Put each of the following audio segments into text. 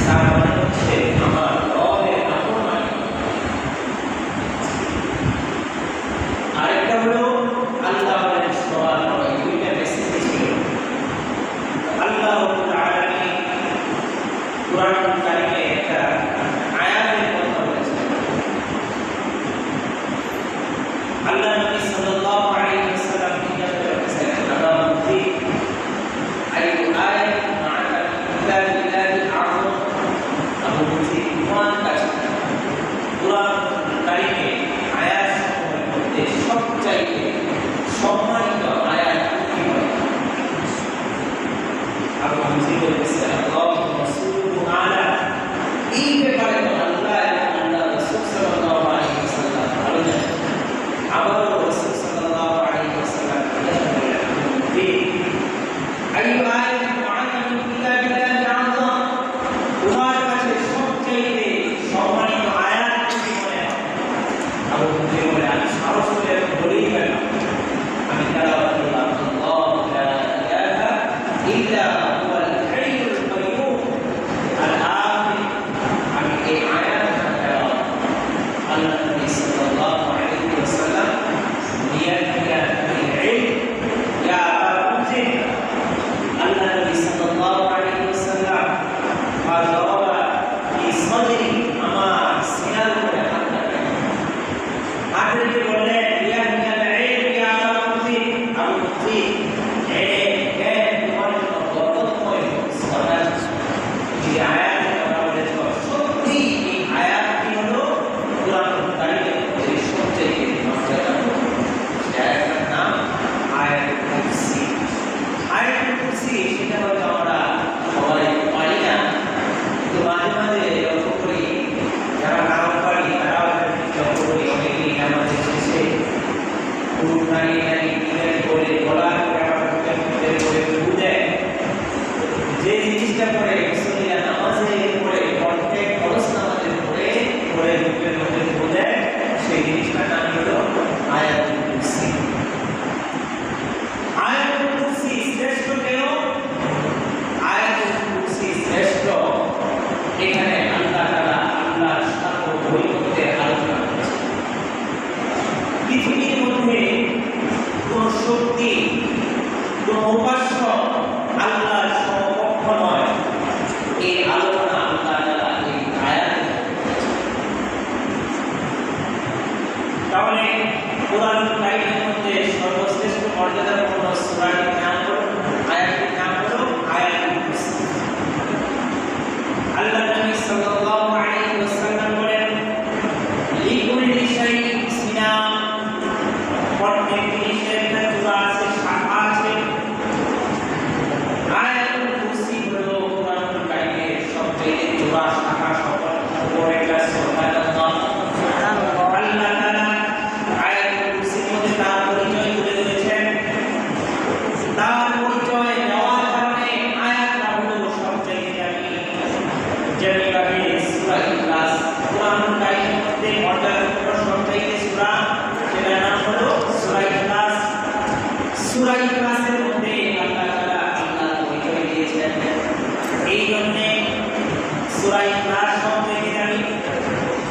তার মানে হচ্ছে সবচাইতে সম্মানিত আয়াত কি বলে? আবু হামজি বলেছেন আল্লাহু রাসূলুহু আলা, এই ব্যাপারে আল্লাহ এবং আল্লাহ রাসূল সাল্লাল্লাহু আলাইহি ওয়াসাল্লাম ভালো জানেন। আবার রাসূল সাল্লাল্লাহু আলাইহি ওয়াসাল্লাম বলেন যে আইয়ু আয়াতিন মুআযযামাতিন ফি কিতাবিল্লাহি আযম, তোমার কাছে সবচাইতে সম্মানিত আয়াত কি মনে হয়? আবু হামজি বলে আমি সাহস করে বলেই গেলাম, আমি তেলাওয়াত করলাম আল্লাহু লা ইলাহা ইল্লা হুয়াল হাইয়ুল কাইয়্যুম আল-আখির। আমি এই আয়াতটা তেলাওয়াত আল্লাহ নবী সাল্লাল্লাহু আলাইহি ওয়াসাল্লাম লিয়াতিয়া বিল ইলম ইয়া আবু হামজি, আল্লাহ নবী সাল্লাল্লাহু আলাইহি ওয়াসাল্লাম ফাযারা ফি সাদরি, আমার সিনার উপরে হাত রাখলেন, হাত রেখে বললেন লিয়াতিয়া বিল ইলম ইয়া আবু হামজি, আবু হামজি তোমার জন্য বরকতময় সালাত। যে আয়াতের কথা বলেছ সত্যি এই আয়াতটি হলো কোরআনুল কারীমের মধ্যে সবচেয়ে মর্যাদাপূর্ণ। সেই আয়াতের নাম আয়াতুল কুরসি। আয়াতুল কুরসি সেটা হয়তো আমরা সবাই পারি না, কিন্তু মাঝে মাঝে লক্ষ্য করি যারা নাম পারি তারাও লক্ষ্য করি অনেকেই আমাদের শেষে পুরো নারী বলে বলার পরে আবার করে ফু দেয়। যে জিনিসটা পরে মুসল্লিরা নামাজে পড়ে প্রত্যেক ফরজ নামাজে পড়ে পড়ে বুকের মধ্যে ফু দেয়, সেই জিনিসটার নাম হলো আয়াতুল কুরসি। আয়াতুল কুরসি শ্রেষ্ঠ কেন? আয়াতুল কুরসি শ্রেষ্ঠ এখানে আল্লাহ তাআলা আল্লাহর সার্বভৌমত্বের আলোচনা করেছেন। পৃথিবীর মধ্যে কোন শক্তি, কোন উপাস্য আল্লাহর সমকক্ষ নয়, এই আলোচনা আল্লাহ তাআলা এই আয়াতে করেছেন। তাহলে কোরআনুল কারীমের মধ্যে সর্বশ্রেষ্ঠ মর্যাদাপূর্ণ সূরাটির নাম হলো, আয়াতটির নাম হলো আয়াতুল কুরসি। আল্লাহ নবী সাল্লাল্লাহু আলাইহি ওয়াসাল্লাম বলেন লিকুল্লি শাইইন সিনাম, প্রত্যেক জিনিসের একটা চূড়া আছে, শাখা আছে। আয়াতুল কুরসি হলো কোরআনুল কারীমের সবচেয়ে চূড়া শাখা, সবার উপরে একটা সুবহানাল্লাহ। আল্লাহ তাআলা আয়াতুল কুরসির মধ্যে তার পরিচয় তুলে ধরেছেন। তার পরিচয় দেওয়ার কারণে আয়াতটা হলো সবচেয়ে দামি। যেভাবে সূরা ইখলাস কোরআনুল কারীমের মধ্যে মর্যাদাপূর্ণ সবচেয়ে সূরা, সেটার নাম হলো সূরা ইখলাস। সূরা ইখলাসের মধ্যে আল্লাহ তাআলা আল্লাহর পরিচয় দিয়েছেন। এই জন্য সূরা ইখলাস সবচেয়ে দামি।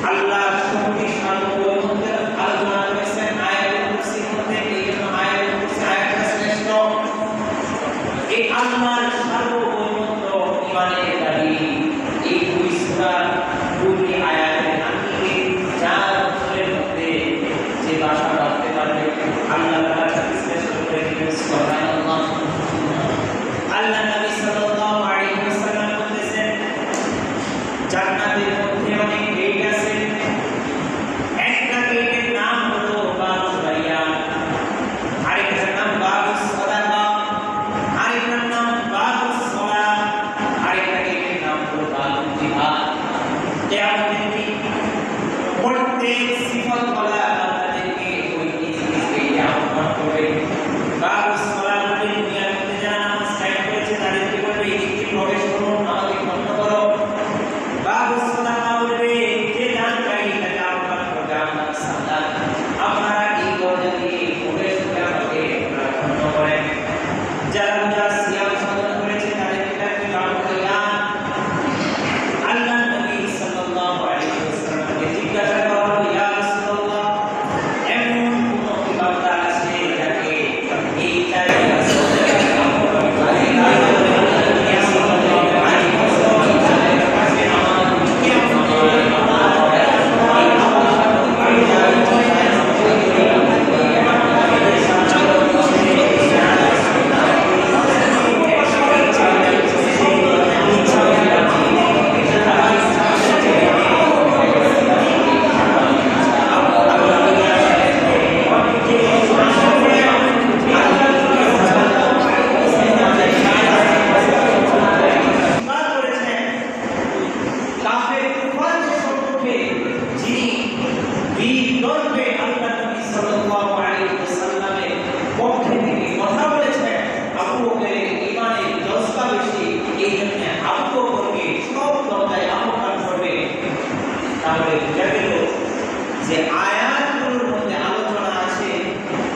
আল্লাহর শক্তি সার্বভৌমত্বের আলোচনা করেছেন আয়াতুল কুরসির মধ্যে, এই জন্য আয়াতুল কুরসি আয়াতটা শ্রেষ্ঠ। এই আল্লাহর সার্বভৌমত্ব ইমানের দাবি। এই দুই সূরার দুই আয়াতের আঙ্গিকে যার অন্তরের মধ্যে যে ভাষা রাখতে পারবে আল্লাহ তাআলা তাকে শ্রেষ্ঠ করে দিবেন। সুবহানাল্লাহ। আল্লাহ নবী সাল্লাল্লাহু আলাইহি ওয়াসাল্লাম বলেছেন জান্নাতের মধ্যে অনেক গেট আছে। একটা গেটের নাম হলো বাবুল রায়্যান, আরেকটার নাম বাবুস সাদাকা, আরেকটার নাম বাবুস সালাহ, আরেকটা গেটের নাম হলো বাবুল জিহাদ। কিয়ামতের দিন প্রত্যেক সিফাতওয়ালা বান্দাদেরকে ওই জিনিসকে আহ্বান করবে। বাবুস সালাহ মানে দুনিয়ার মধ্যে যারা নামাজ কায়েম করেছে তাদেরকে বলবে এই দিকে প্রবেশ করুন, আমাকে বন্ধ করো। বাবুস সালাহ বলবে যে জানকারী তাকে আহ্বান করবে আপনার সালাত, আপনারা এই দরজা দিয়ে প্রবেশ করে আমাকে বন্ধ করেন। যারা যারা সিয়াম সাধনা করেছে তাদেরকে ডাকবে বাবুল রায়্যান। আল্লাহ নবী সাল্লাল্লাহু আলাইহি ওয়াসাল্লামকে জিজ্ঞাসা করা হলো ইয়া রাসূলুল্লাহ যে আয়াতগুলোর মধ্যে আলোচনা আছে,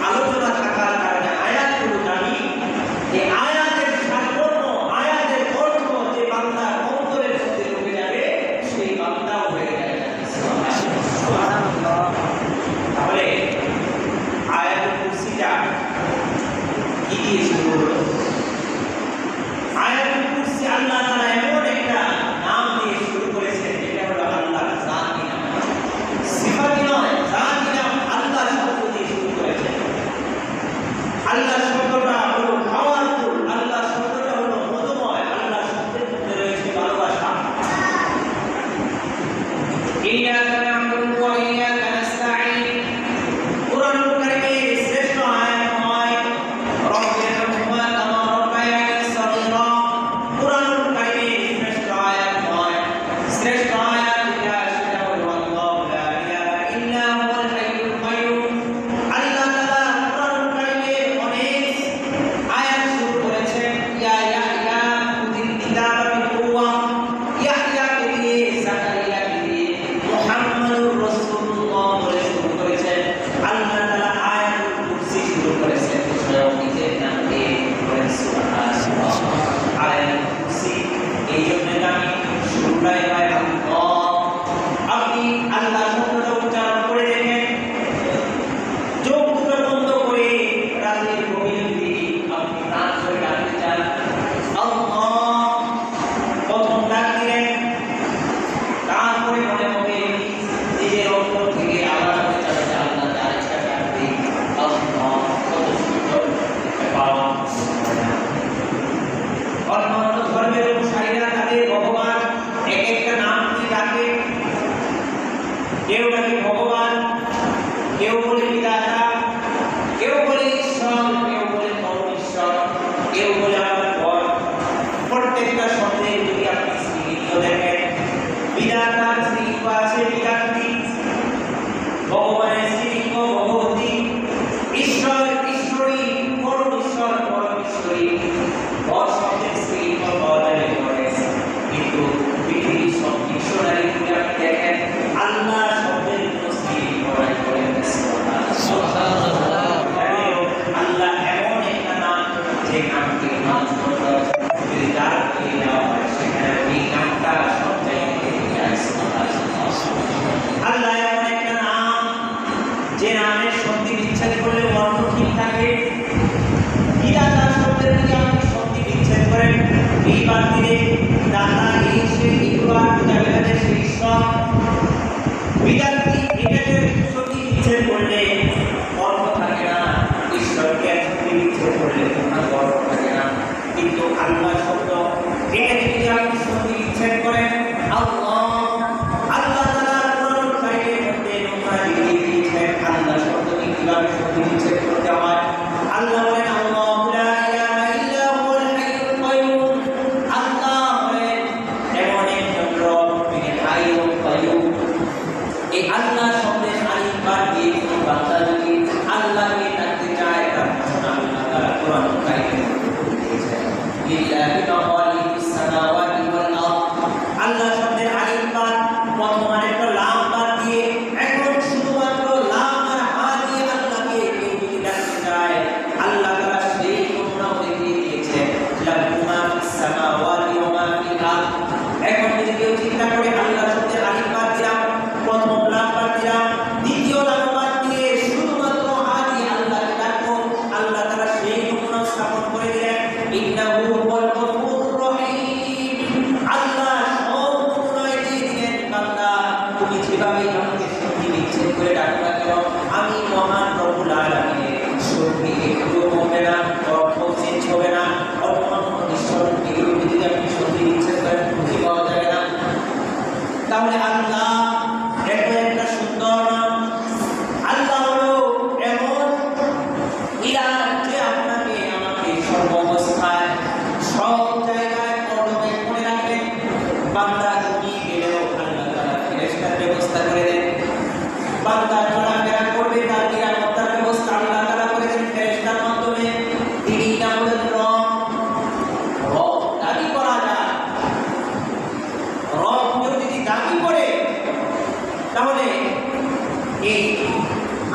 আলোচনা থাকার কারণে আয়াতগুলো দামি। এই আয়াতের সারমর্ম, আয়াতের অর্থ যে বান্দা অন্তরের মধ্যে ঢুকে যাবে সেই বান্দাও হয়ে যাবে। তাহলে আয়াতুল কুরসিটা কি দিয়ে শুরু হলো? আয়াতুল কুরসি আল্লাহ তাআলা এমন একটা নাম দিয়ে শুরু করেছেন যেটা হলো আল্লাহর জাতি নাম, সিফাতি নয়, জাতি নাম। আল্লাহ শব্দ দিয়ে শুরু করেছেন। আল্লাহ শব্দটা হলো পাওয়ারফুল, আল্লাহ শব্দটা হলো মধুময়, আল্লাহ শব্দের মধ্যে রয়েছে ভালোবাসা। ইয়্যাকা না'বুদু ওয়া ইয়্যাকা নাস্তাঈন। কুরআনুল কারীমের শ্রেষ্ঠ আয়াত হয় রাব্বিরহামহুমা কামা রাব্বায়ানি সগীরা। কুরআনুল কারীমের শ্রেষ্ঠ আয়াত হয়, শ্রেষ্ঠ আয়াত যেটা সেটা হলো আল্লাহু লা ইলাহা ইল্লা হুয়াল হাইয়ুল কাইয়্যুম। আল্লাহ তাআলা কুরআনুল কারীমের অনেক আয়াত শুরু করেছেন ইয়া ইয়াহইয়া খুযিল কিতাবা বিকুওয়া। ইয়াহইয়াকে দিয়ে, যাকারিয়াকে দিয়ে মুহাম্মাদুর রাসূলুল্লাহ বলে শুরু করেছেন। আল্লাহ তাআলা আয়াতুল কুরসি শুরু করেছেন স্বয়ং নিজের নাম দিয়ে, বলেন সুবহানাল্লাহ। আয়াতুল কুরসি এই জন্য দামি, শুরুটাই হয় আল্লাহ। আপনি আল্লাহ শব্দটা উচ্চারণ করে দেখেন, চোখ দুটো বন্ধ করে রাতের গভীর দিকে আপনি প্রাণ করে ডাকতে চান আল্লাহ। প্রথম ডাক দিলেন, তারপরে মনে হবে নিজের অন্তর থেকে আবার হয়ে যাবে যে আল্লাহ আরেকটা ডাক দিই আল্লাহ। কত সুন্দর পাওয়া। অন্যান্য ধর্মের অনুসারীরা তাদের ভগবান এক একটা নাম দিয়ে ডাকে। কেউ ডাকে ভগবান, কেউ বলে বিধাতা, কেউ বলে ঈশ্বর, কেউ বলে পরমেশ্বর, কেউ বলে আমার পর। প্রত্যেকটা শব্দে যদি আপনি স্ত্রীলিঙ্গ দেখেন, বিধাতার স্ত্রীলিঙ্গ আছে বিধাত্রী, ভগবানের স্ত্রীলিঙ্গ ভগবতী, ঈশ্বর ঈশ্বরী, পরমেশ্বর পরমেশ্বরী। পর শব্দের স্ত্রীলিঙ্গ পাওয়া যাবে পরে, কিন্তু পৃথিবীর সব ডিকশনারি থেকে আপনি দেখেন আল্লাহ শব্দের কোনো স্ত্রীলিঙ্গ নাই। বলেন সুবহানাল্লাহ। আল্লাহ এমন একটা নাম যে নামটি মানুষ যদি তার করে দেওয়া হয় সেখানে এই নামটা সব জায়গায় থেকে যায়। আল্লাহ এমন একটা নাম যে নামের সন্ধি বিচ্ছেদ করলে অর্থ ঠিক থাকে। বিধাতা শব্দের দিকে আপনি সন্ধি বিচ্ছেদ করেন, এই বাদ দিলে দাতা এই সে ইকুয়াল বোঝাবে না যে সে ঈশ্বর। বিধাত্রী এটাকে সন্ধি বিচ্ছেদ করলে অর্থ থাকে না, ঈশ্বরকে সন্ধি বিচ্ছেদ করলে কোনো অর্থ থাকে না। কিন্তু আল্লাহ শব্দ এটাকে যদি আপনি সন্ধি বিচ্ছেদ করেন আল্লাহ, আল্লাহ তাআলা কুরআনুল কারীমের মধ্যে নোংরা দিয়ে দিয়েছেন আল্লাহ শব্দকে কিভাবে সন্ধি বিচ্ছেদ করতে হয়। আল্লাহ বলেন আল্লাহু লা ইলাহা ইল্লা হুয়াল হাইয়ুল কাইয়্যুম। আল্লাহ বলেন এমন একজন রব, তিনি হাইয়ুল কাইয়্যুম। এই আল্লাহ শব্দের আলিফ বাদ দিয়ে কোনো বান্দা যদি আল্লাহকে ডাকতে চায় তার জন্য আল্লাহ তাআলা কুরআনুল কারীমের মধ্যে দিয়েছেন লিল্লাহি মাওয়ালিকুস সামাওয়াতি ওয়াল আরদ। আল্লাহ শব্দের আলিফ বাদ প্রথম আরেকটা লাম বাদ দিয়ে এখন শুধুমাত্র লাম আর হা দিয়ে আল্লাহকে কেউ যদি ডাকতে চায় আল্লাহ তাআলা সেই নমুনাও দেখিয়ে দিয়েছেন লাহু মা ফিস সামাওয়াতি ওয়া মা ফিল আরদ। এখন যদি কেউ চিন্তা করে আল্লাহ শব্দের আলিফ বাদ দিলাম, প্রথম লাম বাদ দিলাম, দ্বিতীয় লাম বাদ দিয়ে শুধুমাত্র হা দিয়ে আল্লাহকে ডাকবো, আল্লাহ তাআলা সেই নমুনা স্থাপন করে দিলেন ইন্নাহু হুয়াল গফুরুর রহিম। আল্লাহ সব নমুনায় দিয়ে দিলেন বান্দা তুমি যেভাবে আমাকে সন্ধি বিচ্ছেদ করে ডাকো না কেন আমি মহান রব্বুল আলামিনের সন্ধি একটু কমবে না, অর্থ চেঞ্জ হবে না। অন্য ঈশ্বরকে যদি আপনি সন্ধি বিচ্ছেদ করেন খুঁজে পাওয়া যাবে না। তাহলে আল্লাহ এত একটা সুন্দর নাম। আল্লাহ হলো এমন ইলাহ যে আপনাকে আমাকে সর্বাবস্থায় সব জায়গায় কদমে করে রাখেন। বান্দা ঘুমিয়ে গেলেও আল্লাহ তাআলা ফেরেশতার ব্যবস্থা করে দেন। বান্দা এই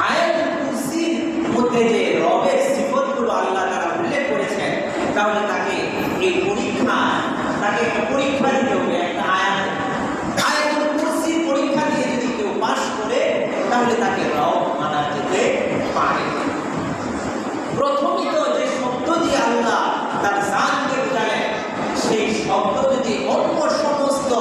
আয়াতুল কুরসির মধ্যে যে রবের সিফতগুলো আল্লাহ তাআলা উল্লেখ করেছেন, তাহলে তাকে এই পরীক্ষা, তাকে একটা পরীক্ষা দিতে হবে। একটা আয়াতুল কুরসির পরীক্ষা দিয়ে যদি কেউ পাস করে, তাহলে তাকে রব মানা যেতে পারে। প্রথমিত যে শব্দ দিয়ে আল্লাহ তার জানকে বোঝালেন, সেই শব্দ যদি অন্য সমস্ত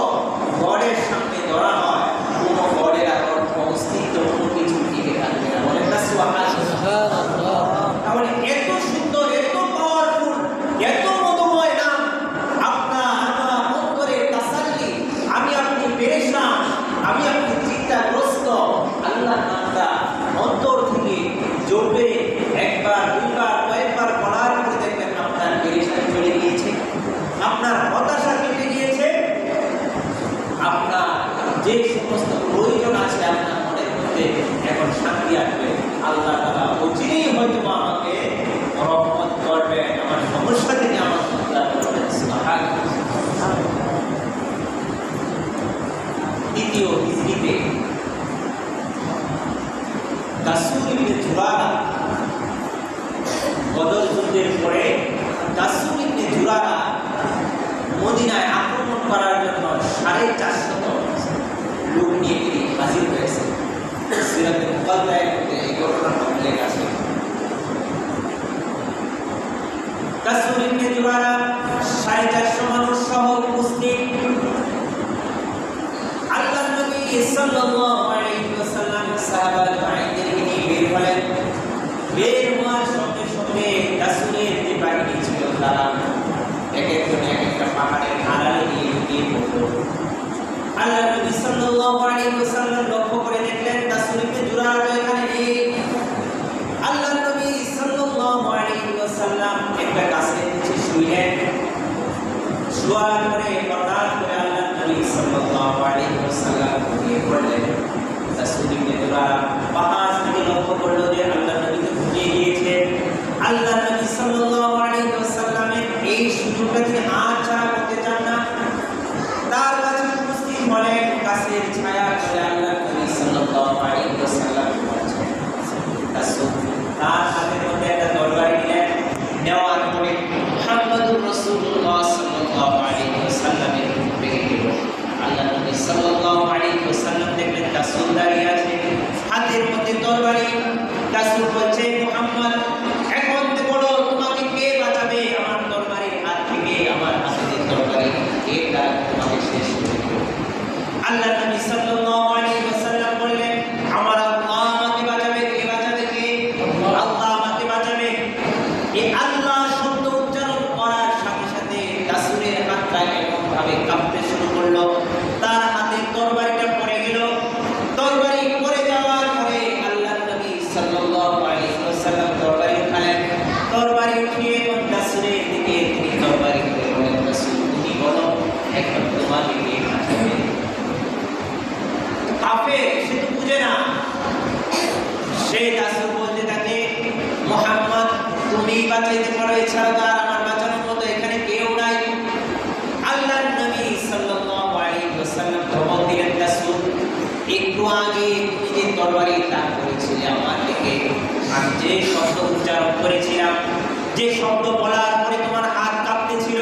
গডের সামনে ধরা হয়, কোনো গডের আর অর্থ অস্তিত্ব কোনো কিছু টিকে থাকবে না। বলেন না সুবহানাল্লাহ। তাহলে এত সুন্দর, এত পাওয়ারফুল, এত মধুময় নাম, আমার অন্তরের তাসাল্লি, আমি আপনি পেরেশান, আমি আপনি চিন্তাগ্রস্ত, আল্লাহ নামটা অন্তর থেকে জোরে একবার, দুইবার, কয়েকবার পড়ার পরে দেখবেন আপনার পেরেশানি চলে গিয়েছে, আপনার হতাশা কেটে গিয়েছে, আপনার যে সমস্ত প্রয়োজন আছে আপনার মনের মধ্যে এখন শান্তি আসবে। আল্লাহ তাআলা অচিরেই হয়তো আমাকে রহমত করবেন, আমার সমস্যা থেকে আমাকে উদ্ধার করবেন। সুবহানাল্লাহ। দ্বিতীয় হিজরিতে দাসুর ইবনে জুরারা, বদর যুদ্ধের পরে দাসুর ইবনে জুরারা মদিনায় আক্রমণ করার জন্য 450 লোক নিয়ে তিনি হাজির হয়েছে। সিরাতে মুকাদ্দামের মধ্যে এই ঘটনাটা উল্লেখ আছে। দাসুর ইবনে জুরারা 450 মানুষ সহ উপস্থিত। আল্লাহর নবী সাল্লাল্লাহু আলাইহি ওয়াসাল্লাম সাহাবাদেরকে নিয়ে বের হলেন। বের হওয়ার সঙ্গে সঙ্গে দাসুরের যে বাহিনী ছিল তারা এক একজন এক একটা পাহাড়ের আড়ালে গিয়ে লুকিয়ে পড়ল। আল্লাহর নবী সাল্লাল্লাহু আলাইহি ওয়াসাল্লাম লক্ষ্য করে দেখলেন দাসুর ইবনে জুরারা এখানে নেই। আল্লাহর নবী সাল্লাল্লাহু আলাইহি ওয়াসাল্লাম একটা গাছের নিচে শুইলেন। শোয়ার পরে হঠাৎ করে আল্লাহর নবী সাল্লাল্লাহু আলাইহি ওয়াসাল্লাম ঘুমিয়ে পড়লেন। দাসুর ইবনে জুরারা পাহাড় থেকে লক্ষ্য করলো যে আল্লাহর নবী তো ঘুমিয়ে গিয়েছে। আল্লাহর নবী সাল্লাল্লাহু আলাইহি ওয়াসাল্লামের এই সুযোগটা তিনি হাত ছাড়া করতে চান না। তার কাছে উপস্থিত হলেন, গাছের ছায়া করে আল্লাহর নবী সাল্লাল্লাহু আলাইহি ওয়াসাল্লাম বলছেন। রাসূল তার হাতের মধ্যে একটা তরবারি নিলেন। নেওয়ার পরে মুহাম্মদুর রাসূলুল্লাহ সাল্লাল্লাহু আলাইহি ওয়াসাল্লামের দিকে গেল। আল্লাহর নবী সাল্লাল্লাহু আলাইহি ওয়াসাল্লাম দেখলেন রাসূল দাঁড়িয়ে আছে, হাতের মধ্যে তরবারি। রাসূল বলছে, মুহাম্মদ এখন বলো তোমাকে কে বাঁচাবে আমার তরবারির হাত থেকে, আমার হাতে তরবারি কে দ্বারা তোমাকে শেষ করে দেবে। আল্লাহর নবী সাল্লাল্লাহু আলাইহি ওয়াসাল্লাম বললেন, আমার আল্লাহ আমাকে বাঁচাবে। কে বাঁচাবে? কে? আল্লাহ আমাকে বাঁচাবে। এই আল্লাহ শব্দ উচ্চারণ করার সাথে সাথে রাসূলের হাতটা এমন ভাবে কাঁপতে শুরু করলো, তার হাতে তরবারিটা পড়ে গেল। তরবারি পড়ে যাওয়ার পরে আল্লাহর নবী সাল্লাল্লাহু আলাইহি ওয়াসাল্লাম তরবারি উঠালেন। তরবারি উঠিয়ে রাসূলের দিকে তিনি তরবারি ধরে বললেন, রাসূল তুমি বলো এখন তোমাকে কে বাঁচাবে? কাফের, সে তো বুঝে না। সে রাসূল বলতে থাকে, মুহাম্মদ তুমি বাঁচাইতে পারো, এছাড়া তো আর আমার বাঁচানোর মতো এখানে কেউ নাই। আল্লাহর নবী সাল্লাল্লাহু আলাইহি ওয়াসাল্লাম ধমক দিলেন, রাসূল একটু আগে তুমি যে তরবারি তাক করেছিলে আমার দিকে, আমি যে শব্দ উচ্চারণ করেছিলাম, যে শব্দ বলার পরে তোমার হাত কাঁপতেছিল,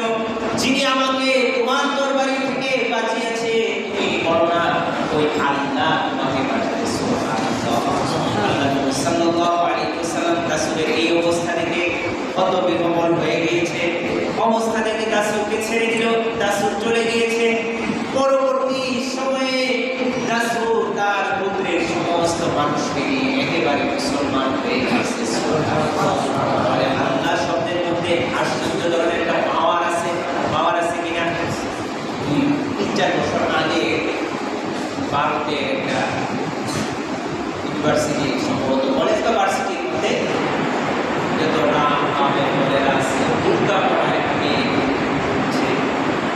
যিনি আমাকে তোমার তরবারি থেকে বাঁচিয়েছে তুমি বলো না ওই আল্লাহ তোমাকে বাঁচাবে। সুবহানাল্লাহ। আল্লাহ নবী সাল্লাল্লাহু আলাইহি ওয়াসাল্লাম রাসূলের এই অবস্থা দেখে হতবিহ্বল হয়ে গিয়েছে। অবস্থা দেখে রাসূলকে ছেড়ে দিল, রাসূল চলে গিয়েছে। পরবর্তী সময়ে রাসূল তার পুত্রের সমস্ত মানুষকে নিয়ে একেবারে মুসলমান হয়ে গেছে। আল্লাহ শব্দের মধ্যে আশ্চর্য ধরনের একটা পাওয়ার আছে। পাওয়ার আছে কিনা? 3-4 বছর আগে ভারতে একটা ইউনিভার্সিটি, সম্ভবত কলেজ বা ভার্সিটির মধ্যে যত নাম আমাদের আছে, দুর্গা পড়ায় মেয়ে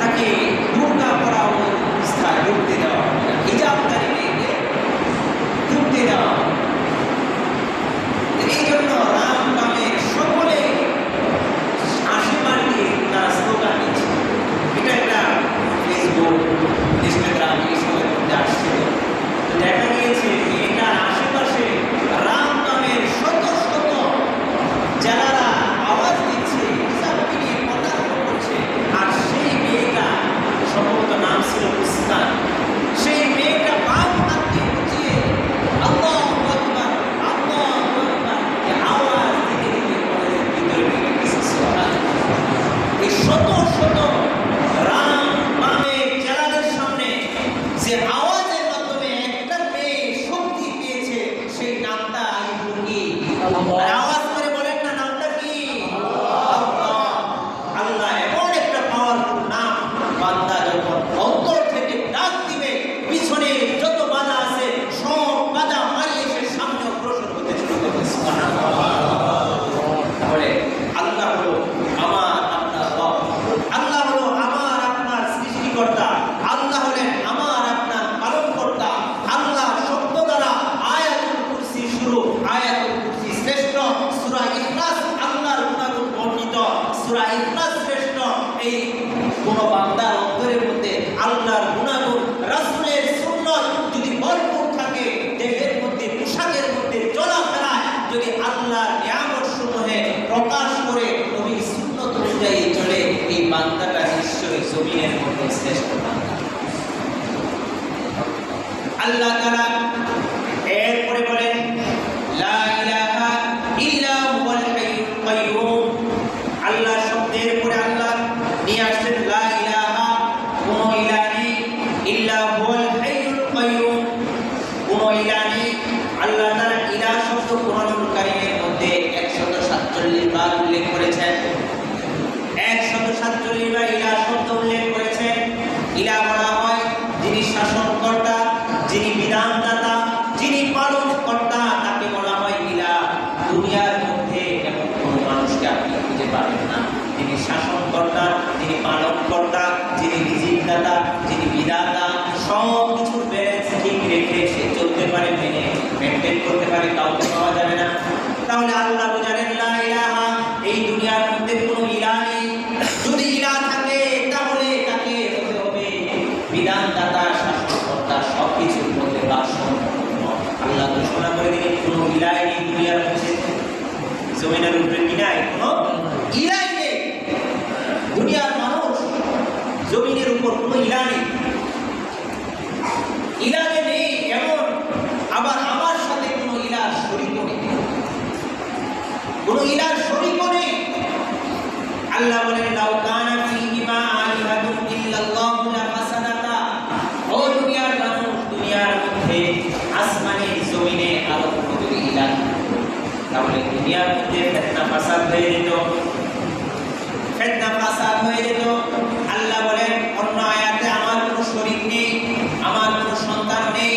তাকে দুর্গা পড়া অবস্থায় ঢুকতে দেওয়া হবে না, হিজাবকারী মেয়েকে ঢুকতে দেওয়া হবে। এই জন্য রাম নামের সকলে আশীর্বাদ দিয়ে তারা স্লোগান দিচ্ছে। এটা একটা ফেসবুক, ইনস্টাগ্রাম এইসবের মধ্যে আসছিল। দেখা গিয়েছে এটা আশেপাশে আর আওয়াজ করে বলেন না নামটা কি? আল্লাহ। আল্লাহ এমন একটা পাওয়ারফুল নাম, বান্দা যখন অন্তর থেকে ডাক দিবে, পিছনে যত বাধা আছে সব বাধা মারিয়ে সে সামনে অগ্রসর হতে শুরু করবে। সুবহানাল্লাহ। তাহলে আল্লাহ হলো আমার আপনার রব, আল্লাহ হলো আমার আপনার সৃষ্টিকর্তা, আল্লাহ হলেন আমার আপনার পালনকর্তা। আল্লাহ শব্দ দ্বারা আয়াতুল কুরসি শুরু, আয়াতুল কুরসি শ্রেষ্ঠ, সূরা ইখলাস আল্লাহর গুণাগুণ বর্ণিত, সূরা ইখলাস শ্রেষ্ঠ। এই কোন বান্দার অন্তরের মধ্যে আল্লাহর গুণাগুণ, রাসূলের সুন্নাত যদি ভরপুর থাকে, দেহের মধ্যে পোশাকের মধ্যে চলাফেরায় যদি আল্লাহর নিয়ামত সমূহে প্রকাশ করে নবীর সুন্নাত অনুযায়ী চলে, এই বান্দাটা নিশ্চয়ই জমিনের মধ্যে শ্রেষ্ঠ বান্দা। আল্লাহ তাআলা এরপরে বলেন লা ইলাহা ইল্লা হুয়াল হাইয়ুল কাইয়্যুম। আল্লাহ শব্দের পরে আল্লাহ নিয়ে আসছেন লা ইলাহা, কোন ইলাহ নেই, ইল্লা হুয়াল হাইয়ুল কাইয়্যুম, কোন ইলাহ নেই। আল্লাহ তাআলা ইলাহ শব্দ কোরআনুল কারীমের মধ্যে 147 বার উল্লেখ করেছেন, 147 বার ইলাহ শব্দ উল্লেখ করেছেন। ইলাহ বলা হয় যিনি শাসনকর্তা, যিনি বিধানদাতা, যিনি পালনকর্তা, তাকে বলা হয় ইলাহ। দুনিয়ার মধ্যে এমন কোনো মানুষকে আপনি খুঁজে পাবেন না যিনি শাসনকর্তা, যিনি পালনকর্তা, যিনি রিজিকদাতা, যিনি বিধাতা, সব কিছুর ব্যালেন্স ঠিক রেখে সে চলতে পারে, মেনটেন করতে পারে, কাউকে পাওয়া যাবে না। তাহলে আল্লাহ জানেন লা ইলাহা, এই দুনিয়ার মধ্যে কোনো ইলাহ নেই। যদি ইলাহ থাকে তাহলে তাকে হতে হবে বিধানদাতা, শাসনকর্তা, সব কিছুর মধ্যে ভারসাম্য। আল্লাহ ঘোষণা করে দিলেন কোনো ইলাহ নেই দুনিয়ার মধ্যে, জমিনের উপরে কি নাই, কোনো ইলাহ নেই। দুনিয়ার মানুষ, জমিনের উপর কোনো ইলাহ নেই, ইলাহ নেই এমন, আবার আমার সাথে কোনো ইলাহ শরীকও নেই, কোনো ইলাহ শরীকও নেই। আল্লাহ বলেন লাউ কানা ফীহিমা আলিহাতুন ইল্লাল্লাহু লাফাসাদাতা। ও দুনিয়ার মানুষ, দুনিয়ার মধ্যে আসমানে জমিনে আরো কোনো যদি ইলাহ থাকতো তাহলে দুনিয়ার মধ্যে ফিতনা ফাসাদ হয়ে যেত, ফিতনা ফাসাদ হয়ে যেত। আল্লাহ বলেন অন্য আয়াতে আমার কোনো শরীক নেই, আমার কোনো সন্তান নেই,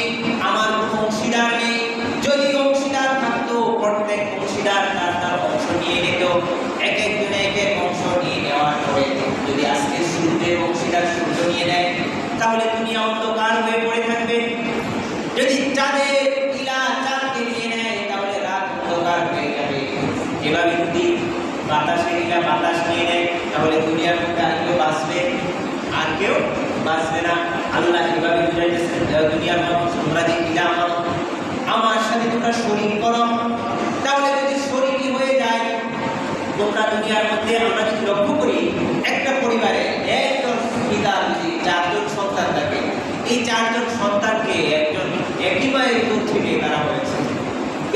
আমার কোনো অংশীদার নেই। যদি অংশীদার থাকতো প্রত্যেক অংশীদার তার অংশ নিয়ে নিত, এক একজনে এক এক অংশ নিয়ে নেওয়ার পরে যদি আজকে শুরুতে অংশীদার শুরু নিয়ে নেয় তাহলে দুনিয়া অন্ধকার হয়ে পড়ে থাকবে। যদি চাঁদের ইলাহ চাঁদকে নিয়ে নেয় তাহলে রাত অন্ধকার হয়ে যাবে। এভাবে যদি বাতাসের ইলাহ বাতাস নিয়ে নেয় তাহলে দুনিয়ার মধ্যে আর কেউ বাঁচবে, আর কেউ বাঁচবে না। আল্লাহ এভাবে বুঝাইতেছেন দুনিয়ার মানুষ, তোমরা যে ইলাহ আমার সাথে তোমরা শরীক করো, তাহলে যদি শরীকই হয়ে যায় তোমরা দুনিয়ার মধ্যে, আমরা যদি লক্ষ্য করি একটা পরিবারে একজন পিতার যদি 4 জন সন্তান থাকে, এই 4 জন সন্তানকে একজন একই মায়ের দুধ থেকে তারা হয়েছে।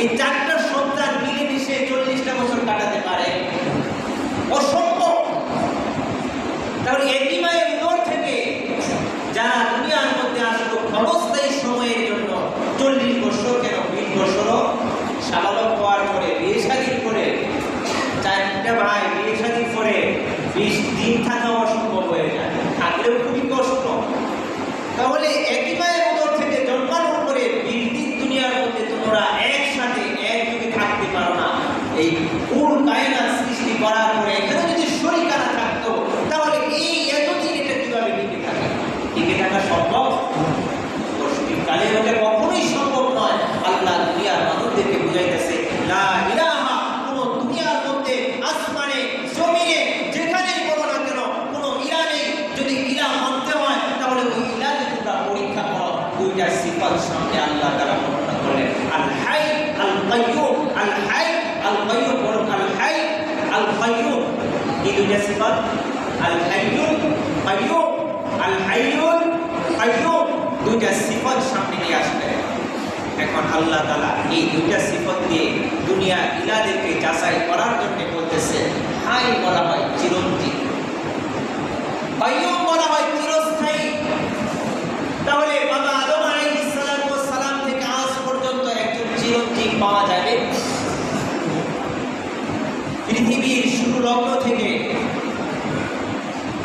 এই 4টা সন্তান মিলেমিশে 40টা বছর কাটাতে পারে, অসম্ভব। তাহলে একই মায়ের উদর থেকে যারা দুনিয়ার মধ্যে আসলো ক্ষণস্থায়ী সময়ের জন্য 40 বছর কেন 20 বছরও সাবালক হওয়ার পরে বিয়ে শাদীর পরে 4টা ভাই বিয়ে শাদীর পরে 20 দিন থাকা অসম্ভব হয়ে যায়, থাকলেও খুবই কষ্ট। তাহলে একই মায়ের উদর থেকে জন্মানোর পরে 20 দিন দুনিয়ার মধ্যে তোমরা একসাথে একযোগে থাকতে পারো না। এই পুরো কায়নাত সৃষ্টি করার পরে এখানে যদি শরীকানা থাকতো তাহলে এই এতদিন এটা কিভাবে টিকে থাকে? টিকে থাকা সম্ভব? কালে হলে কখনোই সম্ভব নয়। আল্লাহ দুনিয়ার মানুষদেরকে বুঝাইতেছে লা ইলাহা, কোন দুনিয়ার মধ্যে আসমানে জমিনে যেখানেই বলো না কেন কোনো ইলাহ নেই। যদি ইলাহ মানতে হয় তাহলে ওই ইলাহকে তোমরা পরীক্ষা করো। দুইটা সিফাত সামনে আল্লাহ তাআলা বর্ণনা করলেন, আল হাই আল কাইয়্যুম। আল হাই আল কাইয়্যুম, বলুন আল হাই আল কাইয়্যুম। এই দুইটা সিফাত আল হাইয়ুল কাইয়্যুম, আল হাইয়ুল কাইয়্যুম, দুইটা সিফাত সামনে নিয়ে আসলেন। এখন আল্লাহ তাআলা এই দুইটা সিফাত দিয়ে দুনিয়া ইলাহদেরকে যাচাই করার জন্য বলতেছে হাই বলা হয় চিরঞ্জীব, কাইয়্যুম বলা হয় চিরস্থায়ী। তাহলে বাবা আদম আলাইহিস সালাম থেকে আজ পর্যন্ত একজন চিরঞ্জীব পাওয়া যাবে? পৃথিবীর শুরু লগ্ন থেকে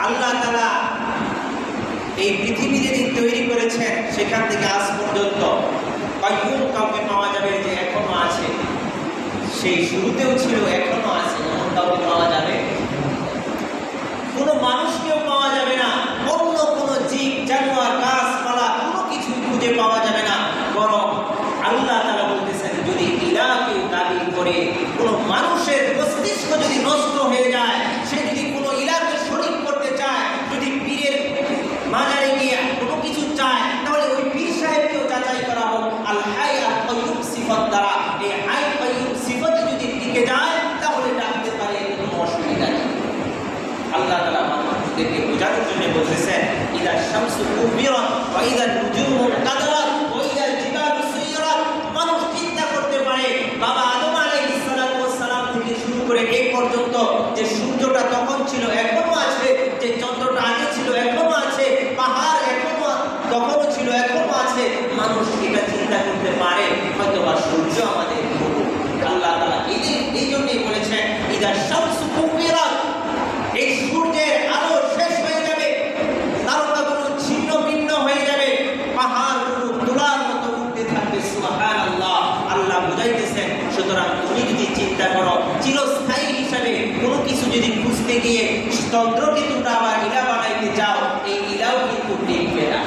আল্লাহ তাআলা এই পৃথিবী যেদিন তৈরি করেছেন সেখান থেকে আজ পর্যন্ত কাইয়ুম কাউকে পাওয়া যাবে যে এখনো আছে, সেই শুরুতেও ছিল এখনো আছে, এমন কাউকে পাওয়া যাবে? কোনো মানুষকেও পাওয়া যাবে না, অন্য কোনো জীব জানোয়ার গাছপালা কোনো কিছু খুঁজে পাওয়া যাবে না। বরং আল্লাহ তাআলা বলতেছেন যদি ইলাহ কেউ দাবি করে, কোনো মানুষের মস্তিষ্ক যদি নষ্ট হয়ে যায়, সে যদি কোনো ইলাহকে শরীক করতে চায়, যদি পীরের মাজারে গিয়ে কোনো কিছু চায়, তাহলে ওই পীর সাহেবকেও যাচাই করা হোক আল হাই আল কাইয়ুম সিফাত দ্বারা। এই হাই কাইয়ুম সিফাতে যদি টিকে যায় তাহলে ডাকতে পারে, কোনো অসুবিধা নেই। আল্লাহ তাআলা মানুষদেরকে বোঝানোর জন্য বলতেছেন ইদা শামসু কুবিরাত ওয়া ইদা নুজুমু কাদারাত ওয়া ইদা জিবালু সুইরাত। মানুষ চিন্তা করতে পারে বাবা আদম আলাইহিস সালাম থেকে শুরু করে এই পর্যন্ত যে সূর্যটা তখন ছিল এখনো আছে, যে চন্দ্রটা আগে ছিল এখনো আছে, পাহাড় এখনো তখনও ছিল এখনো আছে। মানুষ এটা চিন্তা করতে পারে হয়তো বা সূর্য আমাদের প্রভু। আল্লাহ তাআলা এই জন্যই বলেছেন ইদা শামসু কুবিরাত, এই সূর্যের আলো শেষ হয়ে যাবে, তারকাগুলো ছিন্ন ভিন্ন হয়ে যাবে, পাহাড়গুলো তুলার মতো উঠতে থাকবে। সুবহানাল্লাহ, আল্লাহ বুঝাইতেছেন। সুতরাং তুমি যদি চিন্তা করো চিরস্থায়ী হিসাবে কোনো কিছু যদি খুঁজতে গিয়ে চন্দ্রকে তোমরা আবার ইলা বানাইতে চাও, এই ইলাও কিন্তু টিকবে না।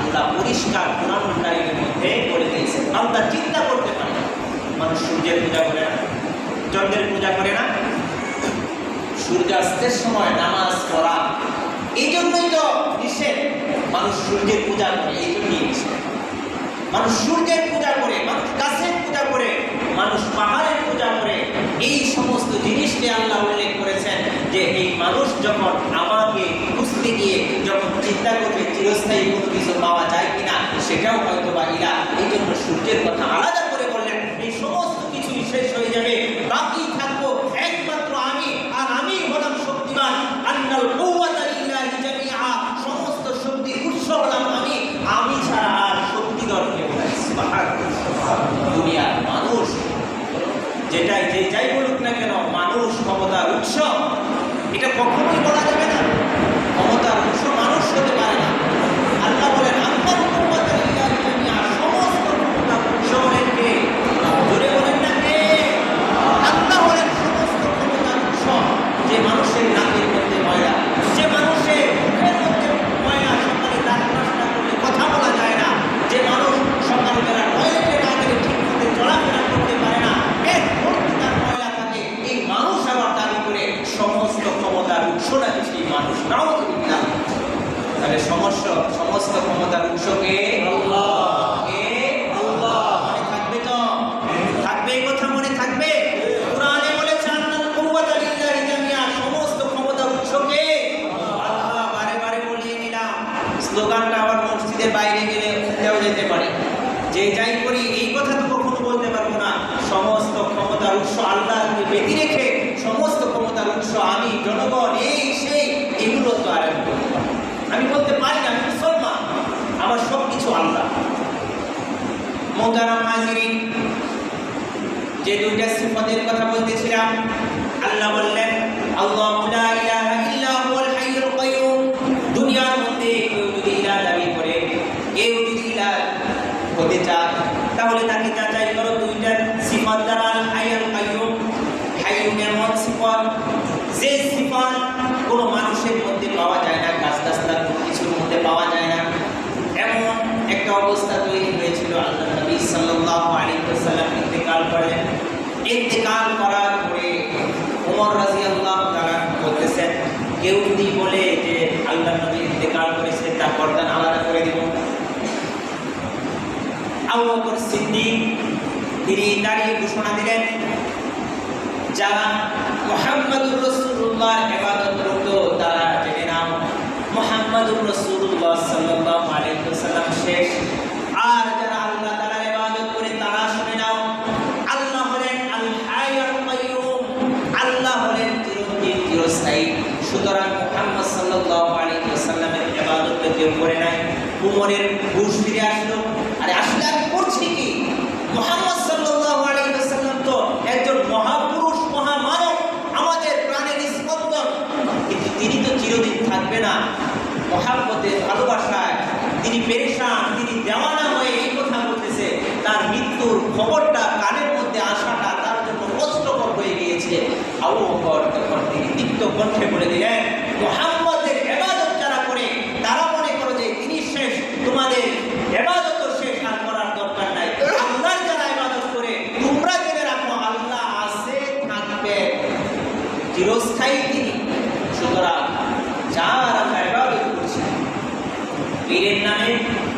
আল্লাহ পরিষ্কার কোরআনুল কারীমের মধ্যে বলে দিয়েছেন। আমরা চিন্তা করতে পারি মানুষ সূর্যের পূজা করে না, চন্দ্রের পূজা করে না, সূর্যাস্তের সময় নামাজ পড়া এই জন্যই তো নিষেধ। মানুষ সূর্যের পূজা করে এই জন্যই নিষেধ। মানুষ সূর্যের পূজা করে, মানুষ গাছের পূজা করে, মানুষ পাহাড়ের পূজা করে। এই সমস্ত জিনিসকে আল্লাহ উল্লেখ করেছেন যে এই মানুষ যখন আমাকে খুঁজতে গিয়ে যখন চিন্তা করবে চিরস্থায়ী কোনো কিছু পাওয়া যায় কিনা, সেটাও হয়তো বা ইলাহ। এই জন্য সূর্যের কথা আলাদা করে বললেন। এই সমস্ত কিছুই শেষ হয়ে যাবে, বাকি থাকবো একমাত্র আমি, আর আমি হলাম শক্তিমান। আন্নাল কুওয়াতা লিল্লাহি জামিআ, সমস্ত শক্তির উৎস হলাম আমি, আমি ছাড়া আর শক্তিধর কেউ নাই। সুবহানাল্লাহ। দুনিয়ার মানুষ যেটাই যে যাই বলুক না কেন, মানুষ ক্ষমতার উৎস, এটা কখনোই বলা যাবে না। ক্ষমতার উৎস মানুষ হতে পারে না। আল্লাহ বলেন আন্নাল কুওয়াতা লিল্লাহি জামিআ, সমস্ত ক্ষমতার উৎস হলেন কে? জোরে বলেন না কে? আল্লাহ হলেন সমস্ত ক্ষমতার উৎস। যে মানুষের নাকের মধ্যে ময়লা, যে মানুষের মুখের মধ্যে ময়লা, সকালে দাঁত নষ্ট করলে কথা বলা যায় না, যে মানুষ সকালবেলা টয়লেটে না গেলে ঠিক মতো চলাফেরা করতে পারে না, এর ভর্তি তার ময়লা থাকে, এই মানুষ আবার দাবি করে সমস্ত ক্ষমতার উৎস নাকি সেই মানুষ। নাউযুবিল্লাহ। তাহলে সমস্ত ক্ষমতার উৎস কে? আল্লাহ। কে? আল্লাহ। মনে থাকবে তো? থাকবে, এই কথা মনে থাকবে। কোরআনে বলেছে আন্নাল কুওয়াতা লিল্লাহি জামিআ, সমস্ত ক্ষমতার উৎস কে? আল্লাহ। বারে বারে বলিয়ে নিলাম, স্লোগানটা আবার মসজিদের বাইরে গেলে উঠতেও যেতে পারে। যে যাই করি এই কথা তো কখনো বলতে পারবো না। সমস্ত ক্ষমতার উৎস আল্লাহকে ব্যতি রেখে সমস্ত ক্ষমতার উৎস আমি, জনগণ, এই সেই, এগুলো তো আর আমি বলতে পারি না। আমি মুসলমান, আমার সব কিছু আল্লাহ। মুহতারাম হাজিরিন, যে দুইটা সিফাতের কথা বলতেছিলাম, আল্লাহ বললেন আল্লাহু লা ইলাহা ইল্লা হুয়াল হাইয়ুল কাইয়ুম। দুনিয়ার মধ্যে কেউ যদি ইলাহ দাবি করে, কেউ যদি ইলাহ হতে চায়, তাহলে তাকে যাচাই করো দুইটা সিফাত দ্বারা। আল হাইয়ুল কাইয়ুম, হাইয়ুন এমন সিফাত যে সিফাত কোনো মানুষের মধ্যে পাওয়া যায় না, গাছগাছালার কিছুর মধ্যে পাওয়া যায় না। এমন একটা অবস্থা তৈরি হয়েছিল। আল্লাহ নবী সাল্লাল্লাহু আলাইহি ওয়াসাল্লাম ইন্তেকাল করলেন। ইন্তেকাল করার পরে ওমর রাদিয়াল্লাহু তাআলা বলতেছেন, কেউ যদি বলে যে আল্লাহ নবী ইন্তেকাল করেছে, তার গর্দান আলাদা করে দিব। আবু বকর সিদ্দিক তিনি দাঁড়িয়ে ঘোষণা দিলেন, যারা মুহাম্মাদুর রাসূলুল্লাহর ইবাদত করত তারা জেনে নাও মুহাম্মাদুর রাসূলুল্লাহ সাল্লাল্লাহু আলাইহি ওয়াসাল্লাম শেষ। আর যারা আল্লাহ তাআলার ইবাদত করে তারা শুনে নাও, আল্লাহ হলেন আল হাইয়ুল কাইয়ুম, আল্লাহ হলেন চিরঞ্জীব, চিরস্থায়ী। সুতরাং মুহাম্মদ সাল্লাল্লাহু আলাইহি ওয়াসাল্লামের ইবাদত কেউ করে নাই। উমরের হুঁশ ফিরে আসলো। আরে আসলে আমি করছি কি? মুহাম্মদ সাল্লাল্লাহু আলাইহি ওয়াসাল্লাম তো একজন মহাপুরুষ, মহামানব, থাকবে না। মহাব্বতের ভালোবাসায় তিনি পেরেশান, তিনি দেওয়ানা হয়ে এই কথা বলতেছে। তার মৃত্যুর খবরটা কানের মধ্যে আসাটা তার জন্য কষ্টকর হয়ে গিয়েছে। আবু বকর তখন তিনি তিক্ত কণ্ঠে বলে দিলেন, মুহাম্মদের ইবাদত যারা করে তারা মনে করো যে তিনি শেষ, তোমাদের ইবাদত শেষ, আর করার দরকার নাই। আল্লাহর যারা ইবাদত করে তোমরা জেনে রাখো আল্লাহ আছে, থাকবে, চিরস্থায়ী তিনি। সুতরাং যারা আমরা ইবাদত করছি, পীরের নামে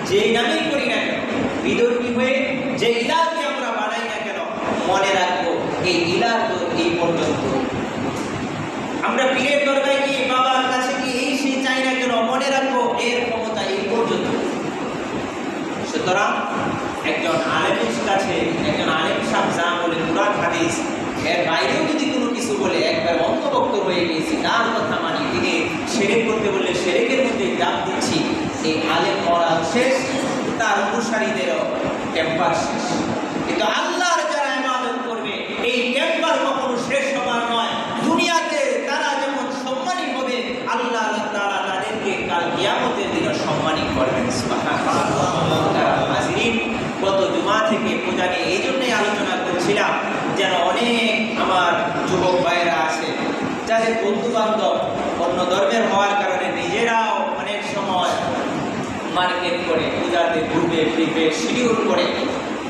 যেই নামেই করি না কেন, বিদর্মী হয়ে যে ইলাহকে আমরা বানাই না কেন, মনে রাখবো এই ইলাহ তো এই পর্যন্ত। আমরা পীরের দরগায় গিয়ে, বাবার কাছে গিয়ে এই সেই চাই না কেন, মনে রাখবো এর ক্ষমতা এই পর্যন্ত। সুতরাং একজন আলেমের কাছে একজন আলেম সাহেব যা বলে কুরআন হাদিস এর বাইরেও যদি কোনো কিছু বলে, একবার অন্তর্ভুক্ত হয়ে গিয়েছি, তার কথা মানি। তিনি শিরক করতে বললে শিরকের মধ্যে ডাক দিচ্ছি, এই আলেম মরা শেষ, তার অনুসারীদেরও টেম্পার শেষ। কিন্তু আল্লাহর যারা ইবাদত করবে এই টেম্পার কখনো শেষ হবার নয়। দুনিয়াতে তারা যেমন সম্মানী হবে, আল্লাহ তাআলা তাদেরকে কাল কিয়ামতের দিনে সম্মানী করবেন। সুবহানাল্লাহ। হাজিরিন, গত জুমা থেকে পূজা নিয়ে এই জন্যই আলোচনা করছিলাম যেন অনেক আমার যুবক ভাইয়েরা আছে যাদের বন্ধু বান্ধব অন্য ধর্মের হওয়ার কারণে নিজেরাও অনেক সময় মার্কেট করে পূজাতে ঘুরবে ফিরবে, শিডিউল করে।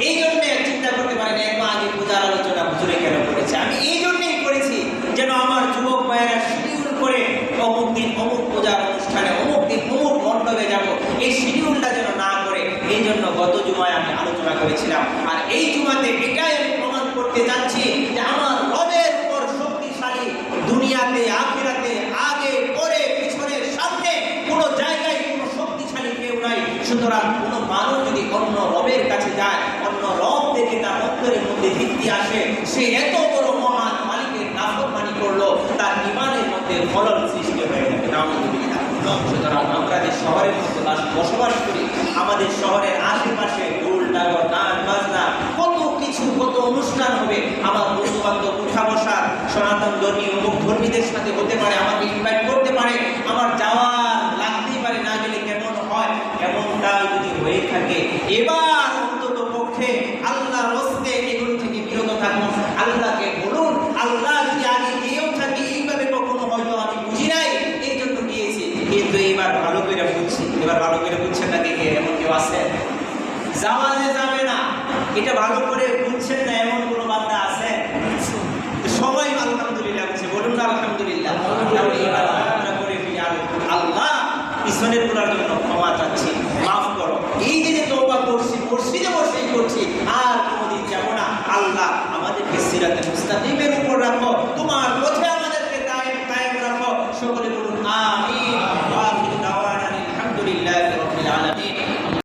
এই জন্য চিন্তা করতে পারেন একটু আগে পূজার আলোচনা হুজুরে কেন করেছে। আমি এই জন্যই করেছি যেন আমার যুবক ভাইয়েরা শিডিউল করে অমুক দিন অমুক পূজার অনুষ্ঠানে, অমুক দিন অমুক মণ্ডপে যাব, এই শিডিউলটা যেন না করে। এই জন্য গত জুমায় আমি আলোচনা করেছিলাম। আর এই জুমাতে এটাই আমি প্রমাণ করতে যাচ্ছি যে আমার রবের উপর শক্তিশালী, দুনিয়াতে আখিরাতে আগে পরে পিছনের সামনে কোনো জায়গায় কোনো শক্তিশালী কেউ নাই। সুতরাং কোনো মানুষ যদি অন্য রবের কাছে যায়, অন্য রব থেকে তার অন্তরের মধ্যে ভিত্তি আসে, সে এত বড় মহান মালিকের নাফরমানি করলো, তার ঈমানের মধ্যে খলল সৃষ্টি হয়ে যাবে। নাউযুবিল্লাহ। সুতরাং আমরা যে শহরের মধ্যে বসবাস করি, আমাদের শহরের আশেপাশে ঢোল ডাগর, গান বাজনা, কত কিছু, কত অনুষ্ঠান হবে। আমার বন্ধু বান্ধব উঠা বসা সনাতন ধর্মী অমুক ধর্মীদের সাথে হতে পারে, আমাকে ইনভাইট করতে পারে, আমার যাওয়ার লাগতেই পারে, না গেলে কেমন হয়। এমনটা যদি হয়ে থাকে, এবার অন্তত পক্ষে আল্লাহর রাস্তে এগুলো থেকে বিরত থাকুন। আল্লাহকে বলুন, আল্লাহ যদি আগে গিয়েও থাকি এইভাবে কখনো হয়তো আমি বুঝি নাই, এই জন্য গিয়েছি, কিন্তু এবার ভালো করে বুঝছি। এবার ভালো করে বুঝছেন না, কে এমন কেউ আছে? জামাজে যাবে না, এটা ভালো করে বুঝছেন না এমন কোনো বান্দা আছে? সবাই আলহামদুলিল্লাহ বলছে, বলুন না আলহামদুলিল্লাহ। আল্লাহ পিছনের গুলার জন্য ক্ষমা চাচ্ছি, মাফ করো। এই যে তওবা করছি, মসজিদে বসেই করছি, আর কোনোদিন যাব না। আল্লাহ আমাদেরকে সিরাতে মুস্তাকিম